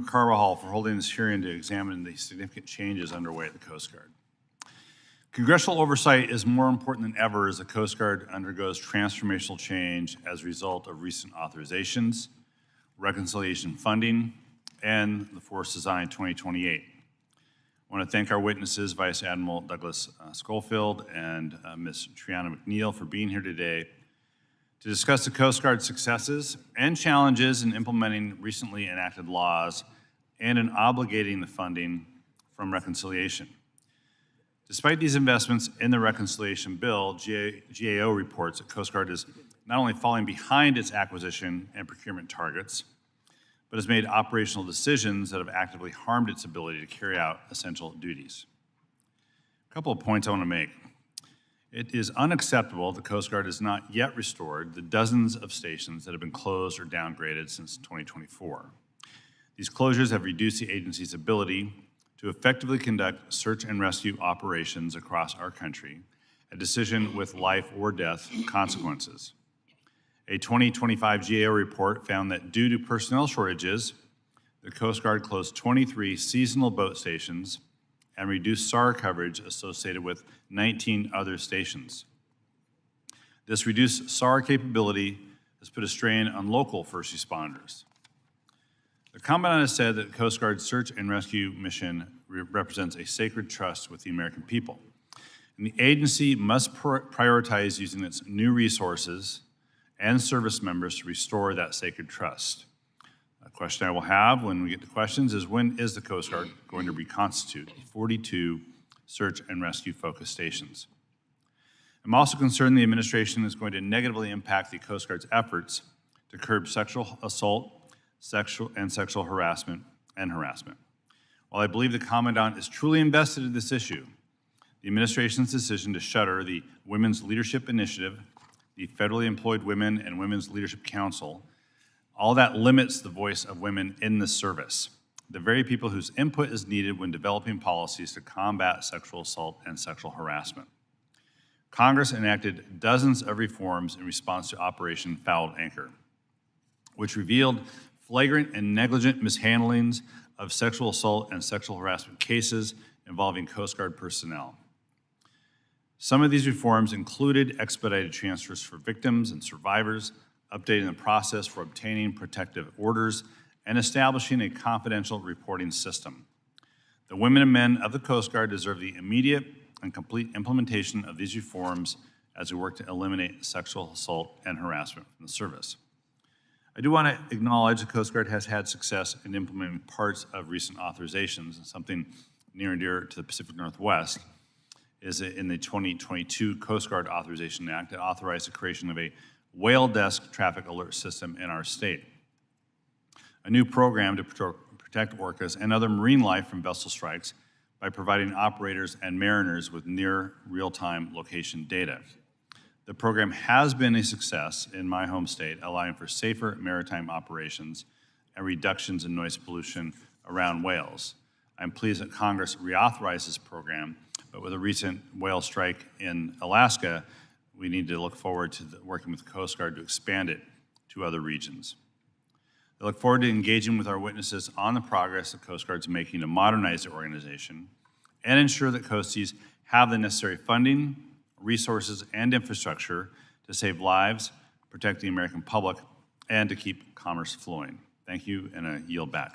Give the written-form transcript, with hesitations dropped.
Carvajal for holding this hearing to examine the significant changes underway at the Coast Guard. Congressional oversight is more important than ever as the Coast Guard undergoes transformational change as a result of recent authorizations, reconciliation funding, and the Force Design 2028. I want to thank our witnesses, Vice Admiral Douglas Schofield and Ms. Triana McNeil, for being here today to discuss the Coast Guard's successes and challenges in implementing recently enacted laws and in obligating the funding from reconciliation. Despite these investments in the reconciliation bill, GAO reports that Coast Guard is not only falling behind its acquisition and procurement targets, but has made operational decisions that have actively harmed its ability to carry out essential duties. A couple of points I want to make. It is unacceptable the Coast Guard has not yet restored the dozens of stations that have been closed or downgraded since 2024. These closures have reduced the agency's ability to effectively conduct search and rescue operations across our country, a decision with life or death consequences. A 2025 GAO report found that due to personnel shortages, the Coast Guard closed 23 seasonal boat stations and reduced SAR coverage associated with 19 other stations. This reduced SAR capability has put a strain on local first responders. The Commandant has said that the Coast Guard's search and rescue mission represents a sacred trust with the American people. And the agency must prioritize using its new resources and service members to restore that sacred trust. A question I will have when we get to questions is, when is the Coast Guard going to reconstitute 42 search and rescue focused stations? I'm also concerned the administration is going to negatively impact the Coast Guard's efforts to curb sexual assault, sexual harassment, and harassment. While I believe the Commandant is truly invested in this issue, the administration's decision to shutter the Women's Leadership Initiative, the Federally Employed Women and Women's Leadership Council, all that limits the voice of women in the service, the very people whose input is needed when developing policies to combat sexual assault and sexual harassment. Congress enacted dozens of reforms in response to Operation Fouled Anchor, which revealed flagrant and negligent mishandlings of sexual assault and sexual harassment cases involving Coast Guard personnel. Some of these reforms included expedited transfers for victims and survivors, updating the process for obtaining protective orders, and establishing a confidential reporting system. The women and men of the Coast Guard deserve the immediate and complete implementation of these reforms as we work to eliminate sexual assault and harassment from the service. I do want to acknowledge the Coast Guard has had success in implementing parts of recent authorizations, and something near and dear to the Pacific Northwest is in the 2022 Coast Guard Authorization Act that authorized the creation of a whale desk traffic alert system in our state, a new program to protect orcas and other marine life from vessel strikes by providing operators and mariners with near real-time location data. The program has been a success in my home state, allowing for safer maritime operations and reductions in noise pollution around whales. I'm pleased that Congress reauthorized this program, but with a recent whale strike in Alaska, we need to look forward to working with the Coast Guard to expand it to other regions. I look forward to engaging with our witnesses on the progress the Coast Guard's making to modernize the organization and ensure that Coasties have the necessary funding, resources, and infrastructure to save lives, protect the American public, and to keep commerce flowing. Thank you, and I yield back.